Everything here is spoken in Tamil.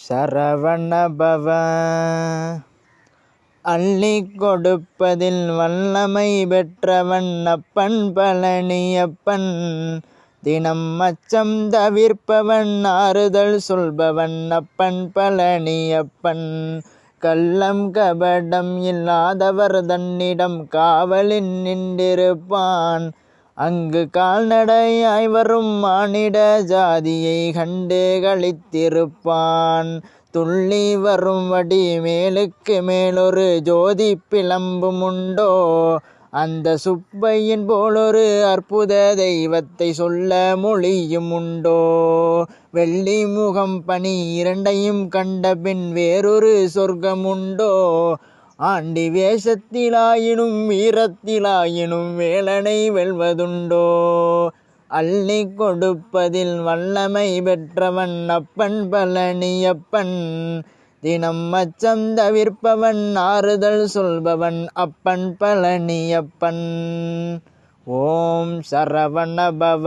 சரவணபவ. அள்ளிக் கொடுப்பதில் வல்லமை பெற்றவன் அப்பன் பழனியப்பன். தினம் அச்சம் தவிர்ப்பவன் ஆறுதல் சொல்பவன் அப்பன் பழனியப்பன். கள்ளம் கபடம் இல்லாதவர் தன்னிடம் காவலில் நின்றிருப்பான். அங்கு கால்நடையாய் வரும் மானிட ஜாதியை கண்டு களித்திருப்பான். துள்ளி வரும் வடி மேலுக்கு மேலொரு ஜோதி பிளம்பும் உண்டோ. அந்த சுப்பையின் போலொரு அற்புத தெய்வத்தை சொல்ல மொழியும் உண்டோ. வெள்ளி முகம் பனி இரண்டையும் கண்டபின் வேறொரு சொர்க்கம் உண்டோ. ஆண்டி வேஷத்திலாயினும் வீரத்திலாயினும் வேலனை வெல்வதுண்டோ. அள்ளிக் கொடுப்பதில் வல்லமை பெற்றவன் அப்பன் பழனியப்பன். தினம் அச்சம் தவிர்ப்பவன் ஆறுதல் சொல்பவன் அப்பன் பழனியப்பன். ஓம் சரவணபவ.